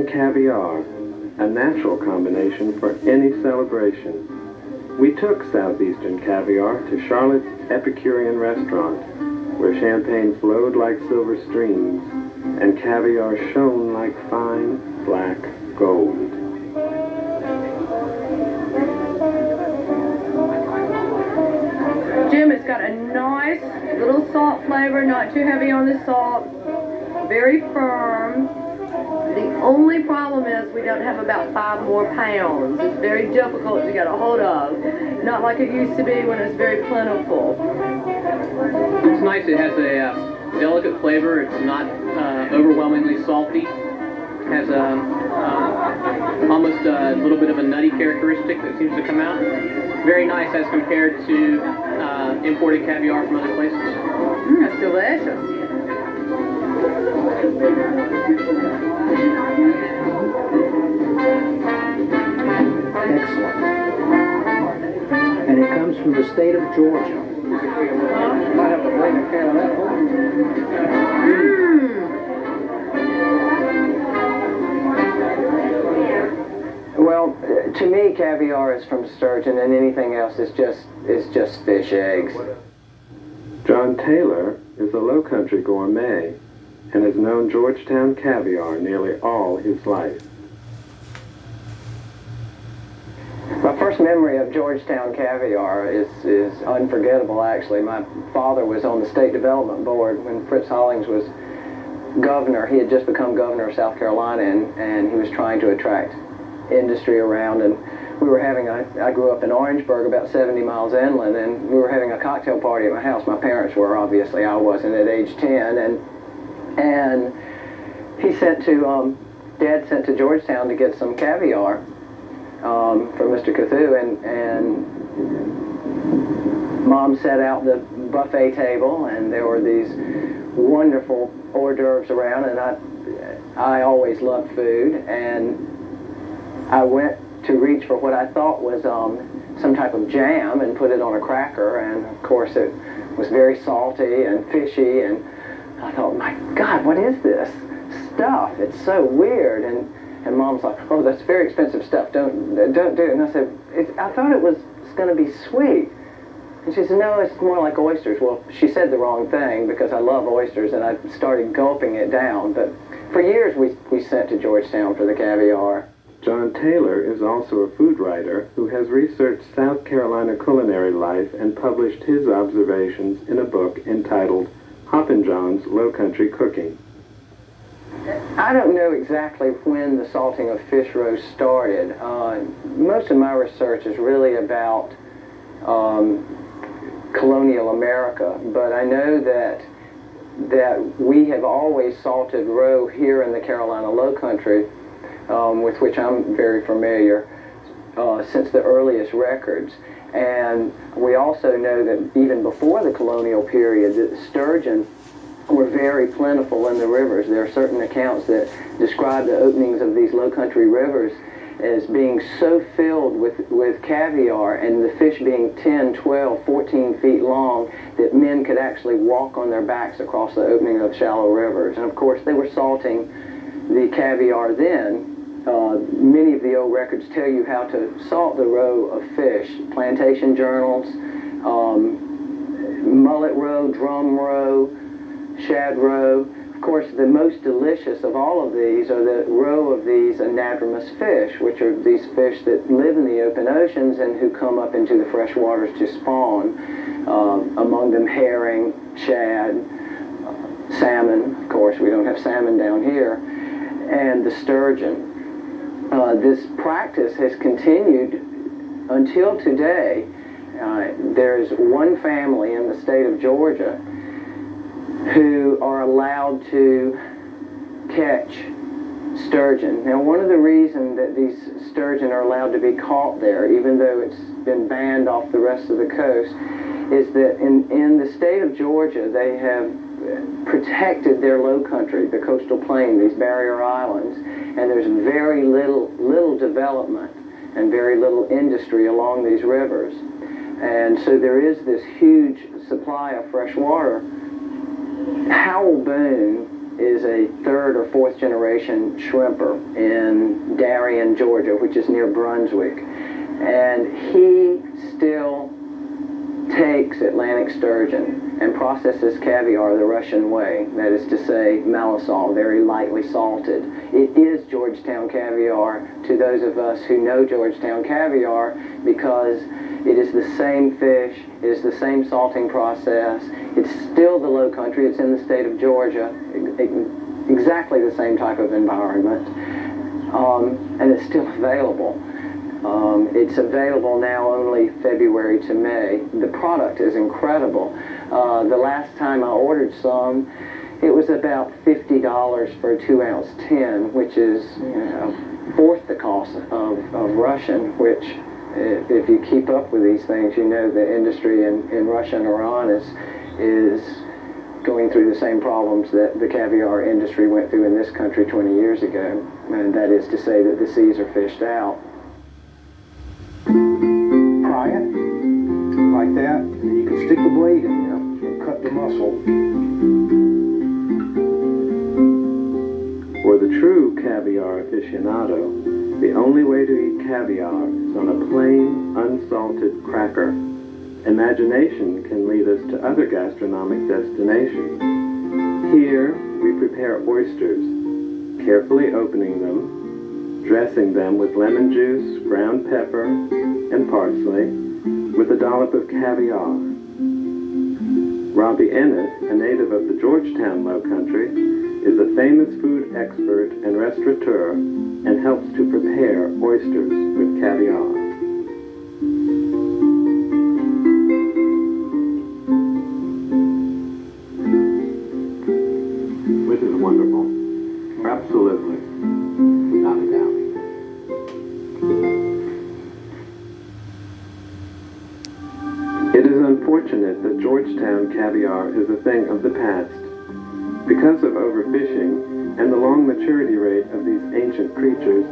caviar, a natural combination for any celebration. We took Southeastern Caviar to Charlotte's Epicurean restaurant, where champagne flowed like silver streams and caviar shone like fine black gold. Jim, it's got a nice little salt flavor, not too heavy on the salt, very firm. The only problem is we don't have about 5 more pounds. It's very difficult to get a hold of. Not like it used to be when it was very plentiful. It's nice. It has a delicate flavor. It's not overwhelmingly salty. It has almost a little bit of a nutty characteristic that seems to come out. Very nice as compared to imported caviar from other places. That's delicious. Excellent. And it comes from the state of Georgia. Might have to bring a can of that home. Well, to me, caviar is from sturgeon, and anything else is just fish eggs. John Taylor is a low-country gourmet and has known Georgetown caviar nearly all his life. My first memory of Georgetown caviar is unforgettable, actually. My father was on the State Development Board when Fritz Hollings was governor. He had just become governor of South Carolina, and he was trying to attract industry around, and we were having I grew up in Orangeburg, about 70 miles inland, and we were having a cocktail party at my house. My parents were, obviously. I wasn't at age 10, and he sent to Dad sent to Georgetown to get some caviar from Mr. Cthulhu, and Mom set out the buffet table, and there were these wonderful hors d'oeuvres around, and I always loved food, and I went to reach for what I thought was some type of jam and put it on a cracker, and of course it was very salty and fishy, and I thought, my God, what is this stuff? It's so weird. And Mom's like, oh, that's very expensive stuff. Don't do it. And I said, I thought it was going to be sweet. And she said, no, it's more like oysters. Well, she said the wrong thing because I love oysters, and I started gulping it down. But for years we sent to Georgetown for the caviar. John Taylor is also a food writer who has researched South Carolina culinary life and published his observations in a book entitled Hoppin' John's Low Country Cooking. I don't know exactly when the salting of fish roast started. Most of my research is really about colonial America, but I know that we have always salted roe here in the Carolina Lowcountry, with which I'm very familiar, since the earliest records. And we also know that even before the colonial period, that sturgeon were very plentiful in the rivers. There are certain accounts that describe the openings of these low-country rivers as being so filled with caviar, and the fish being 10, 12, 14 feet long, that men could actually walk on their backs across the opening of shallow rivers. And of course, they were salting the caviar then. Many of the old records tell you how to salt the roe of fish. Plantation journals, mullet roe, drum roe, shad roe. Of course, the most delicious of all of these are the roe of these anadromous fish, which are these fish that live in the open oceans and who come up into the fresh waters to spawn. Among them herring, shad, salmon. Of course, we don't have salmon down here. And the sturgeon. This practice has continued until today. There's one family in the state of Georgia who are allowed to catch sturgeon. Now, one of the reasons that these sturgeon are allowed to be caught there, even though it's been banned off the rest of the coast, is that in the state of Georgia, they have protected their low country, the coastal plain, these barrier islands, and there's very little development and very little industry along these rivers. And so there is this huge supply of fresh water. Howell Boone is a third or fourth generation shrimper in Darien, Georgia, which is near Brunswick. And he still takes Atlantic sturgeon and processes caviar the Russian way, that is to say, malasol, very lightly salted. It is Georgetown caviar to those of us who know Georgetown caviar because it is the same fish, it is the same salting process, it's still the low country, it's in the state of Georgia, exactly the same type of environment, and it's still available. It's available now only February to May. The product is incredible. The last time I ordered some, it was about $50 for a 2-ounce tin, which is, fourth the cost of Russian, which, if you keep up with these things, you know the industry in Russia and Iran is going through the same problems that the caviar industry went through in this country 20 years ago, and that is to say that the seas are fished out. Pry it like that, and then you can stick the blade in there and cut the muscle. For the true caviar aficionado, the only way to eat caviar is on a plain, unsalted cracker. Imagination can lead us to other gastronomic destinations. Here, we prepare oysters, carefully opening them, dressing them with lemon juice, ground pepper, and parsley, with a dollop of caviar. Robbie Ennis, a native of the Georgetown Low Country, is a famous food expert and restaurateur and helps to prepare oysters with caviar. This is wonderful. Absolutely. Without a doubt. It is unfortunate that Georgetown caviar is a thing of the past. Because of overfishing and the long maturity rate of these ancient creatures,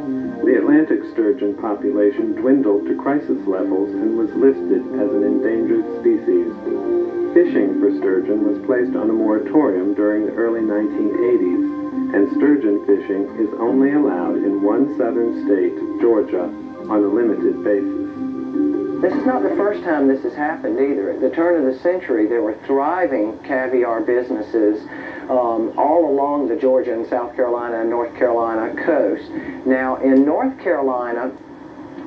the Atlantic sturgeon population dwindled to crisis levels and was listed as an endangered species. Fishing for sturgeon was placed on a moratorium during the early 1980s, and sturgeon fishing is only allowed in one southern state, Georgia, on a limited basis. This is not the first time this has happened either. At the turn of the century, there were thriving caviar businesses all along the Georgia and South Carolina and North Carolina coast. Now, in North Carolina,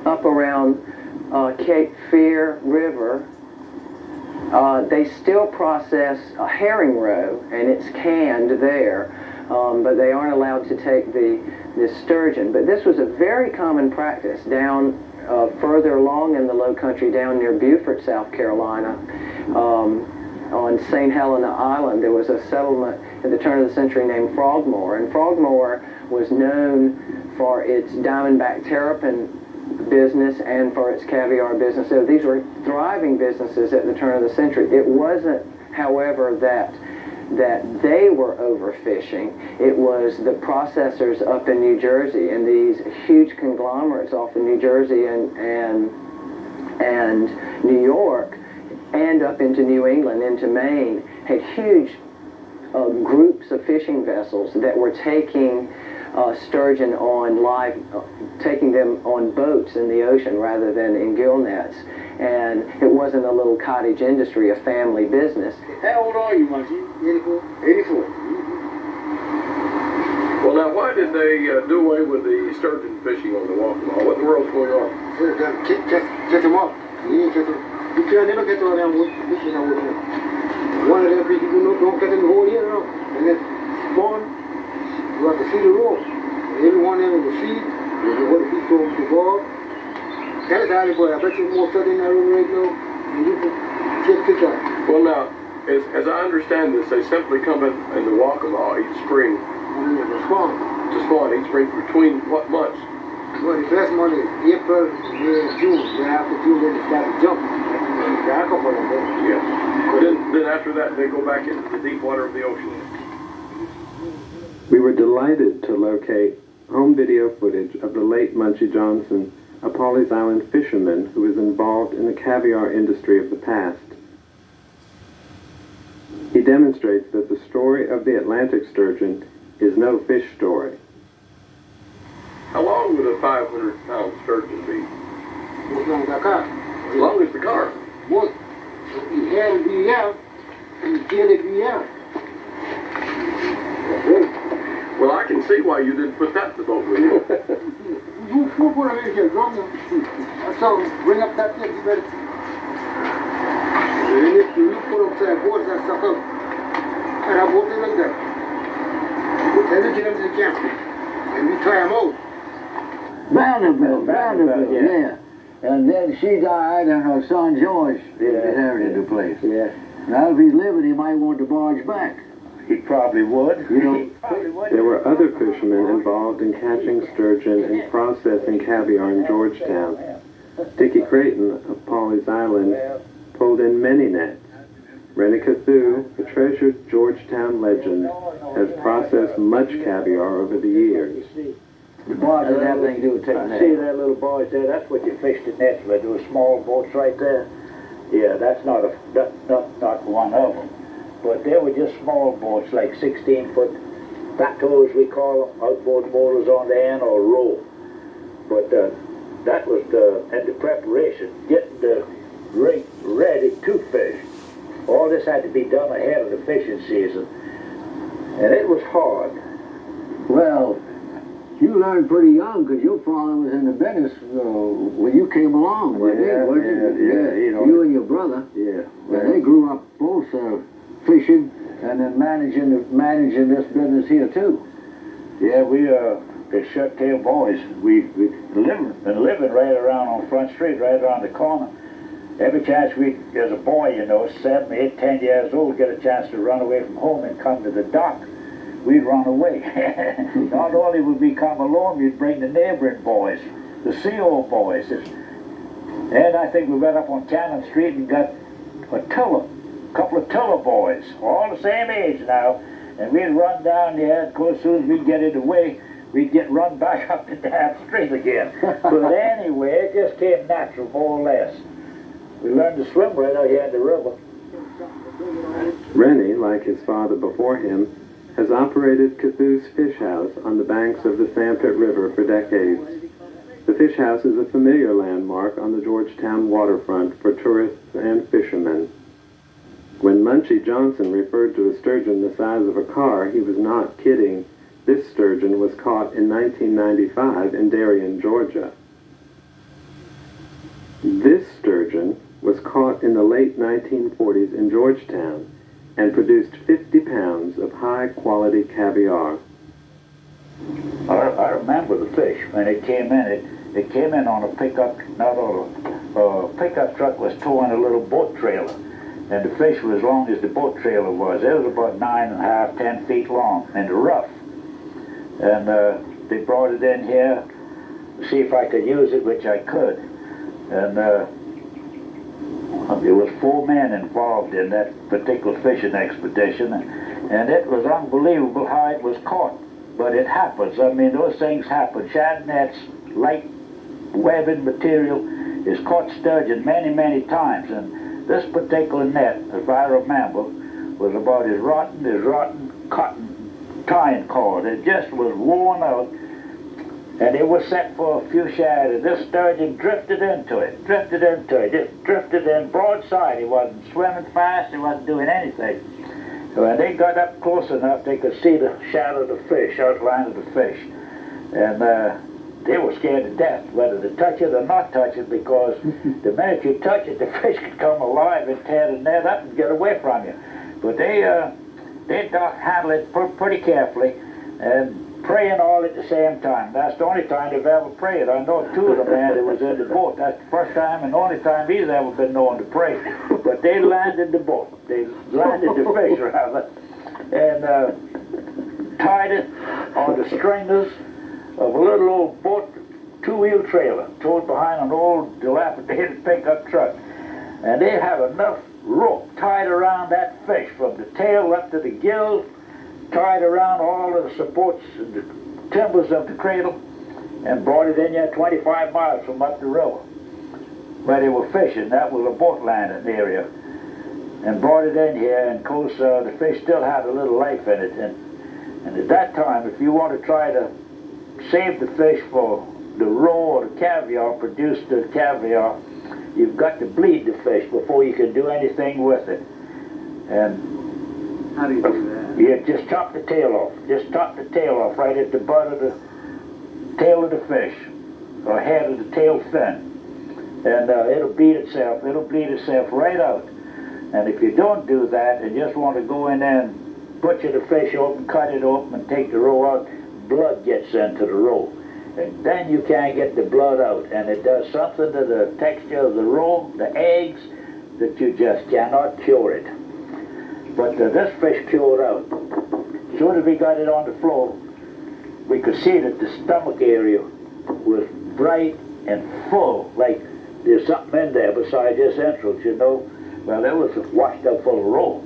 up around Cape Fear River, they still process a herring roe, and it's canned there, but they aren't allowed to take the sturgeon. But this was a very common practice down further along in the low country, down near Beaufort, South Carolina. On St. Helena Island, there was a settlement at the turn of the century named Frogmore, and Frogmore was known for its diamondback terrapin business and for its caviar business. So these were thriving businesses at the turn of the century. It wasn't, however, that they were overfishing. It was the processors up in New Jersey and these huge conglomerates off in New Jersey and New York and up into New England, into Maine, had huge groups of fishing vessels that were taking sturgeon on taking them on boats in the ocean rather than in gill nets. And it wasn't a little cottage industry, a family business. How old are you, Munchie? 84. 84. Well, now, why did they do away with the sturgeon fishing on the Waccamaw? What in the world's going on? Catch them up. You ain't catch them. You can't never catch all them fishing over there. One of them fish, you don't catch them the whole year round. And then spawn, you have to feed the rope. Every one of them will feed. You want to feed from the ball. That is how they boy. I bet you more sturgeon in that river right now. And you can just pick up. Well, now, as I understand this, they simply come in the Waccamaw each spring. To spawn. To spawn each spring between what months? Well, the first month is April, May, and June. Then after June, then they start to jump. Back up on them. Yes. Then after that, they go back into the deep water of the ocean. We were delighted to locate home video footage of the late Munchie Johnson, a Pawleys Island fisherman who was involved in the caviar industry of the past. He demonstrates that the story of the Atlantic sturgeon is no fish story. How long would a 500-pound sturgeon be? What's wrong with that car? As long as the car. What? You had be out, you kill it be out. Well, I can see why you didn't put that in the boat with you. You put it in here, drop them. That's all. Bring up that thing, you better. And if you put up that board, that stuff up. And I put it like that. Then we get them to the camp. And we try them out. Vanderbilt, yeah. And then she died, and her son George inherited the place. Yeah. Now, if he's living, he might want to barge back. He probably would. You know, There were other fishermen involved in catching sturgeon and processing caviar in Georgetown. Dickie Creighton of Pawleys Island pulled in many nets. Rennie Cathoo, a treasured Georgetown legend, has processed much caviar over the years. the barge doesn't have anything to do with taking that. See that little barge there? That's what you fish the nets with. Those small boats right there. Yeah, that's not one of them. But they were just small boats, like 16-foot bateaux, we call them, outboard motors on the end or row. But that was the preparation, getting the rig ready to fish. All this had to be done ahead of the fishing season, and it was hard. Well, you learned pretty young because your father was in the business when you came along. Wasn't you? You know. You and your brother. Yeah. And they grew up both fishing and then managing this business here too. Yeah, we the shut-tail boys. We been living right around on Front Street, right around the corner. Every chance as a boy, 7, 8, 10 years old, get a chance to run away from home and come to the dock, we'd run away. Not only would we come alone, we'd bring the neighboring boys, the CO boys. And I think we went up on Cannon Street and got a couple of Tiller boys, all the same age now. And we'd run down there, and of course, as soon as we'd get in the way, we'd get run back up the damn street again. But anyway, it just came natural, more or less. We learned to swim right out here in the river. Rennie, like his father before him, has operated Cathoo's Fish House on the banks of the Sandpit River for decades. The fish house is a familiar landmark on the Georgetown waterfront for tourists and fishermen. When Munchie Johnson referred to a sturgeon the size of a car, he was not kidding. This sturgeon was caught in 1995 in Darien, Georgia. This sturgeon was caught in the late 1940s in Georgetown and produced 50 pounds of high-quality caviar. I remember the fish when it came in. It came in on a pickup, pickup truck was towing a little boat trailer, and the fish was as long as the boat trailer was. It was about 9.5, 10 feet long in the rough. And they brought it in here to see if I could use it, which I could. And there was 4 men involved in that particular fishing expedition, and it was unbelievable how it was caught. But it happens. I mean, those things happen. Shad nets, light webbing material, is caught sturgeon many, many times. And this particular net, as I remember, was about as rotten cotton tying cord. It just was worn out. And it was set for a few shad, and this sturgeon drifted into it, just drifted in broadside. He wasn't swimming fast, he wasn't doing anything. So when they got up close enough, they could see the shadow of the fish, outline of the fish. And they were scared to death whether to touch it or not touch it, because the minute you touch it, the fish could come alive and tear the net up and get away from you. But they handled it pretty carefully, and praying all at the same time. That's the only time they've ever prayed. I know 2 of the men that was in the boat. That's the first time and the only time he's ever been known to pray. But they landed the boat. They landed the fish, rather, and tied it on the stringers of a little old boat, 2-wheel trailer, towed behind an old dilapidated pickup truck. And they had enough rope tied around that fish from the tail up to the gills, tied around all of the supports and the timbers of the cradle, and brought it in here 25 miles from up the river where they were fishing. That was a boat landing area. and brought it in here, and of course the fish still had a little life in it. And at that time, if you want to try to save the fish for the roe or the caviar, produce the caviar, you've got to bleed the fish before you can do anything with it. And How do you do that? you just chop the tail off. Just chop the tail off right at the butt of the tail of the fish, or head of the tail fin. And it'll bleed itself. It'll bleed itself right out. And if you don't do that and just want to go in there and butcher the fish open, cut it open, and take the roe out, blood gets into the roe. And then you can't get the blood out. And it does something to the texture of the roe, the eggs, that you just cannot cure it. But this fish cured out. As soon as we got it on the floor, we could see that the stomach area was bright and full, like there's something in there besides this entrails, you know. Well, it was washed up full of roe.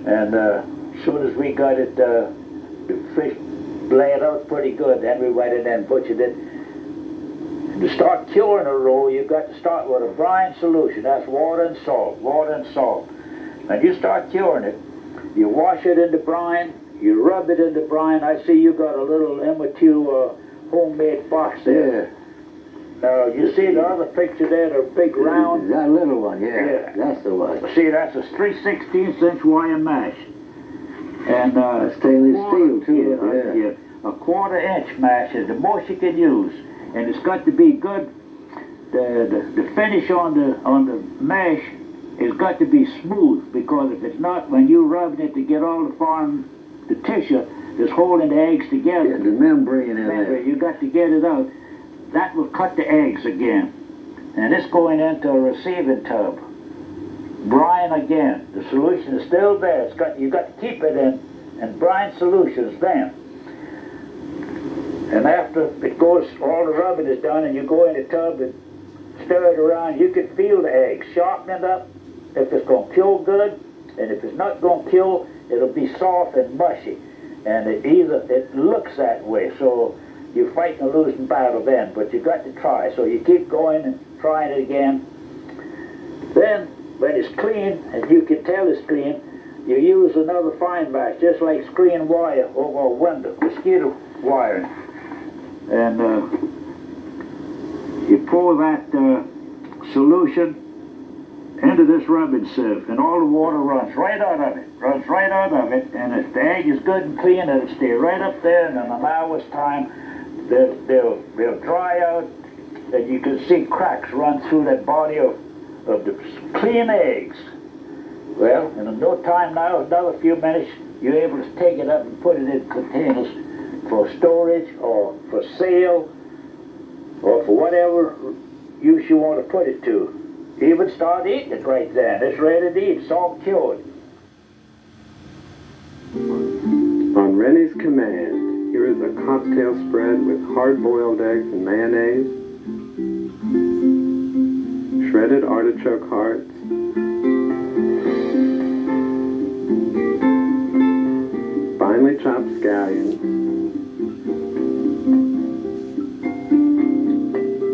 And as soon as we got it, the fish bled out pretty good. Then we went in there and butchered it. And to start curing a roe, you've got to start with a brine solution. That's water and salt, water and salt. And you start curing it, you wash it in the brine, you rub it in the brine. I see you got a little immature homemade box there. Now, you see the other picture there, the big round? That little one, yeah. That's the one. See, that's a 3/16" wire mesh. And That's stainless steel, too. Yeah. A 1/4" mesh is the most you can use. And it's got to be good. The finish on the mesh has got to be smooth, because if it's not, when you rub it to get all the tissue that's holding the eggs together, Yeah, the membrane in there. you got to get it out. That will cut the eggs again. And it's going into a receiving tub. Brine again. The solution is still there. You got to keep it in, and brine solutions then. And after it goes, all the rubbing is done, and you go in the tub and stir it around, you can feel the eggs, sharpen it up if it's going to kill good, and if it's not going to kill, it'll be soft and mushy. And it looks that way, so you're fighting a losing battle then, but you got to try. So you keep going and trying it again. Then, when it's clean, and you can tell it's clean, you use another fine mesh, just like screen wire over a window, mosquito wiring. And you pour that solution into this rubbing sieve, and all the water runs right out of it, and if the egg is good and clean, it'll stay right up there, and in an hour's time, they'll dry out, and you can see cracks run through that body of the clean eggs. Well, in no time now, another few minutes, you're able to take it up and put it in containers for storage or for sale or for whatever use you want to put it to. Even start eating it right then. It's ready to eat. It's all cured. On Rennie's command, here is a cocktail spread with hard-boiled eggs and mayonnaise, shredded artichoke hearts, finely chopped scallions,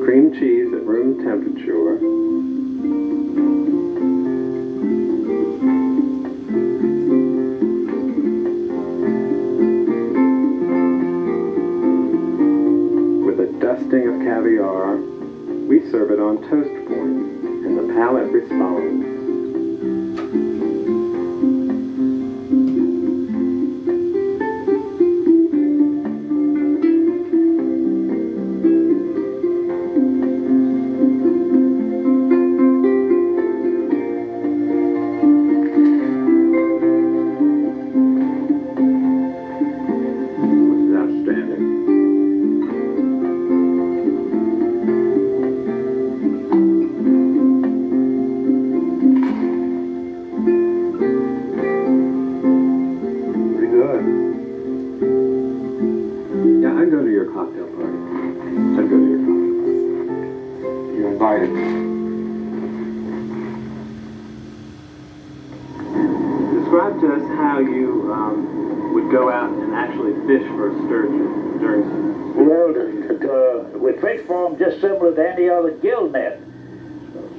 cream cheese at room temperature, dusting of caviar. We serve it on toast points, and the palate responds. Describe to us how you would go out and actually fish for sturgeon during Well, we fish for them just similar to any other gill net.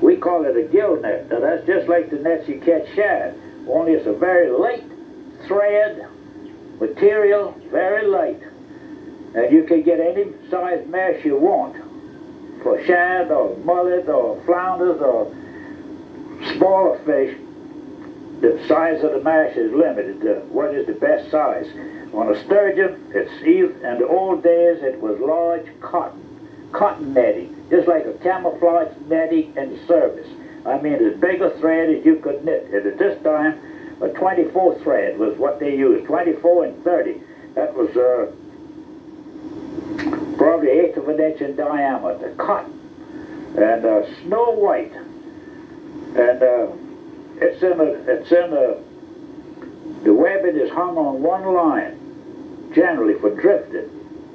We call it a gill net. Now that's just like the nets you catch shad, only it's a very light thread material, very light. And you can get any size mesh you want for shad or mullet or flounders or smaller fish. The size of the mesh is limited to what is the best size. On a sturgeon, in the old days it was large cotton netting, just like a camouflage netting in the service. I mean, as big a thread as you could knit. And at this time, a 24 thread was what they used, 24 and 30. That was probably 1/8 of an inch in diameter, cotton, and snow white. And the webbing is hung on one line, generally for drifting.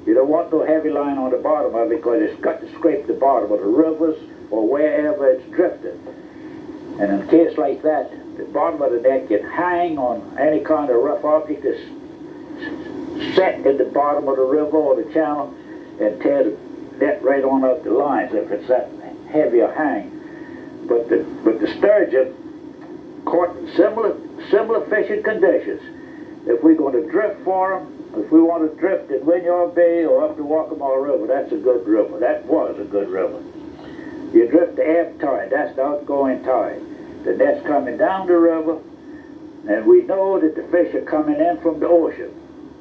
You don't want no heavy line on the bottom of it because it's got to scrape the bottom of the rivers or wherever it's drifted. And in a case like that, the bottom of the net can hang on any kind of rough object that's set in the bottom of the river or the channel and tear the net right on up the lines if it's that heavy a hang. But the sturgeon, caught in similar fishing conditions, if we're going to drift for them, if we want to drift in Wynyard Bay or up the Waccamaw River, that's a good river. That was a good river. You drift the ebb tide, that's the outgoing tide. The net's coming down the river, and we know that the fish are coming in from the ocean.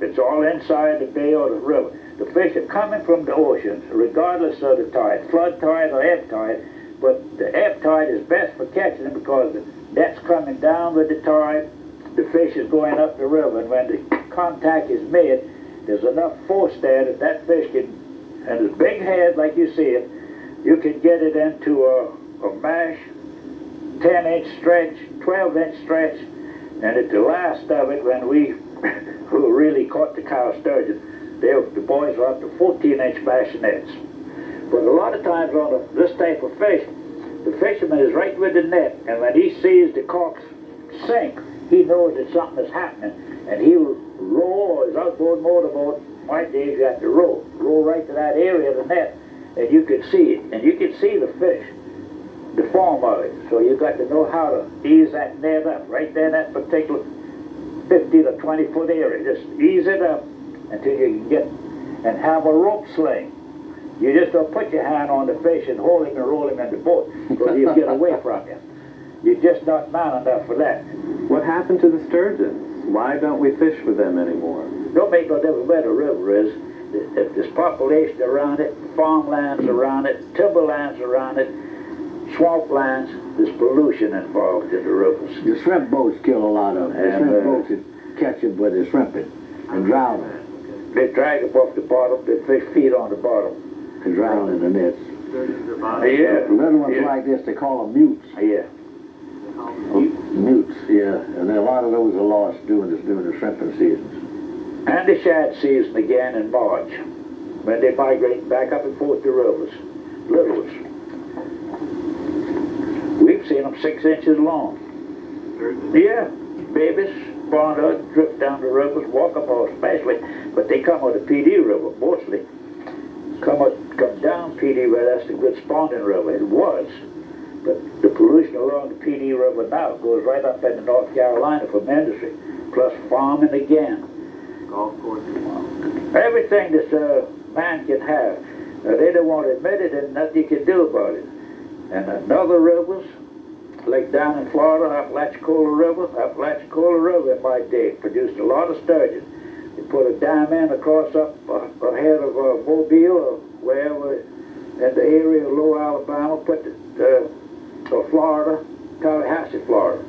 It's all inside the bay or the river. The fish are coming from the ocean, regardless of the tide, flood tide or ebb tide. But the ebb tide is best for catching them because the net's coming down with the tide, the fish is going up the river, and when the contact is made, there's enough force there that that fish can, and a big head like you see it, you can get it into a mash, 10-inch stretch, 12-inch stretch, and at the last of it, when we who really caught the cow sturgeon, the boys were up to 14-inch mash nets. But a lot of times on this type of fish, the fisherman is right with the net, and when he sees the corks sink, he knows that something is happening, and he'll roll his outboard motorboat. My days you have to roll right to that area of the net, and you can see it, and you can see the fish, the form of it. So you got to know how to ease that net up right there in that particular 50 to 20 foot area. Just ease it up until you can get, and have a rope sling. You just don't put your hand on the fish and hold him and roll him in the boat, because he'll get away from you. You're just not man enough for that. What happened to the sturgeons? Why don't we fish with them anymore? Don't make no difference where the river is. If there's population around it, farmlands around it, timberlands around it, swamplands, there's pollution involved in the rivers. The shrimp boats kill a lot of them. The shrimp boats that catch them by the shrimping and drown them. They drag them off the bottom, the fish feed on the bottom. And drown in the nets. Yeah. Little ones like this, they call them mutes. Yeah. Mutes, yeah. And then a lot of those are lost during the shrimping seasons. And the shad season again in March, when they migrate back up and forth the rivers. Little ones. We've seen them 6 inches long. Yeah. Babies, spawn out, drift down the rivers, Waccamaw especially, but they come on the PD River mostly. Come down PD River, that's the good spawning river. It was. But the pollution along the PD River now goes right up into North Carolina from industry, plus farming again. Golf courses. Everything this man can have. They don't want to admit it, and nothing you can do about it. And another rivers, like down in Florida, Apalachicola River in my day produced a lot of sturgeon. They put a dam in across up ahead of Mobile or wherever in the area of Lower Alabama, or Florida, Tallahassee, Florida.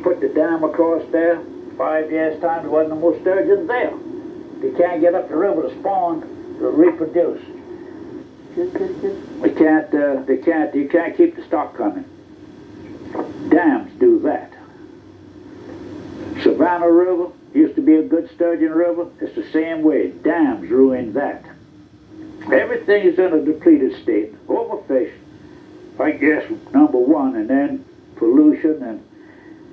Put the dam across there. 5 years' time, there wasn't no more sturgeons there. They can't get up the river to spawn, to reproduce. You can't keep the stock coming. Dams do that. Savannah River used to be a good sturgeon river. It's the same way. Dams ruined that. Everything is in a depleted state. Overfish, I guess, number one, and then pollution,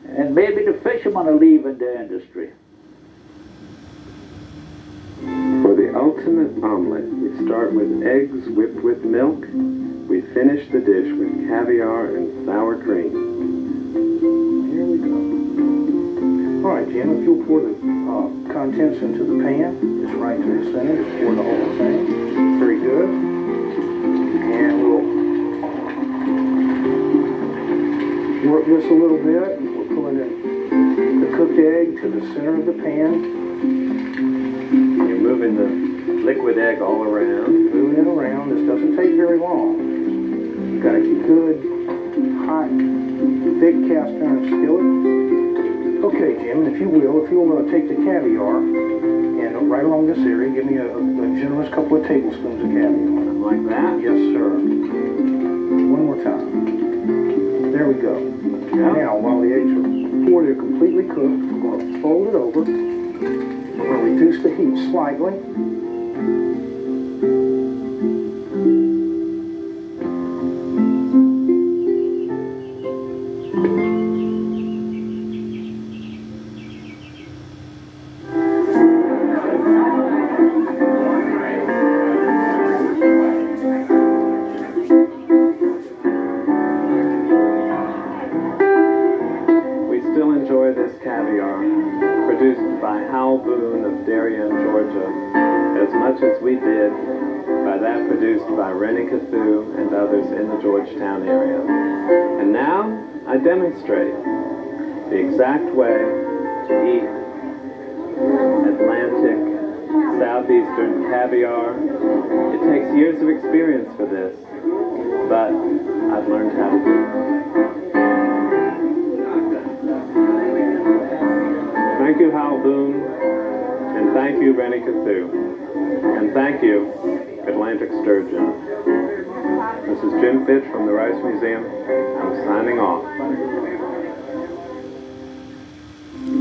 and maybe the fishermen are leaving the industry. For the ultimate omelet, we start with eggs whipped with milk, we finish the dish with caviar and sour cream. Here we go. All right, Jim, if you'll pour the contents into the pan, just right to the center, just pour the whole thing. Very good. And we'll work this a little bit. We're pulling in the cooked egg to the center of the pan. You're moving the liquid egg all around. Moving it around. This doesn't take very long. You've got a good, hot, thick cast iron skillet. Okay, Jim, if you'll take the caviar and right along this area, give me a generous couple of tablespoons of caviar. Like that? Yes, sir. One more time. There we go. Yeah. Now, while the eggs are poured, they're completely cooked, we're going to fold it over. We're going to reduce the heat slightly. As much as we did by that produced by and others in the Georgetown area. And now I demonstrate the exact way to eat Atlantic southeastern caviar. It takes years of experience for this, but I've learned how to do it. Thank you, Hal Boone, and thank you, Rennie Cassou, and thank you, Atlantic Sturgeon. This is Jim Fitch from the Rice Museum. I'm signing off.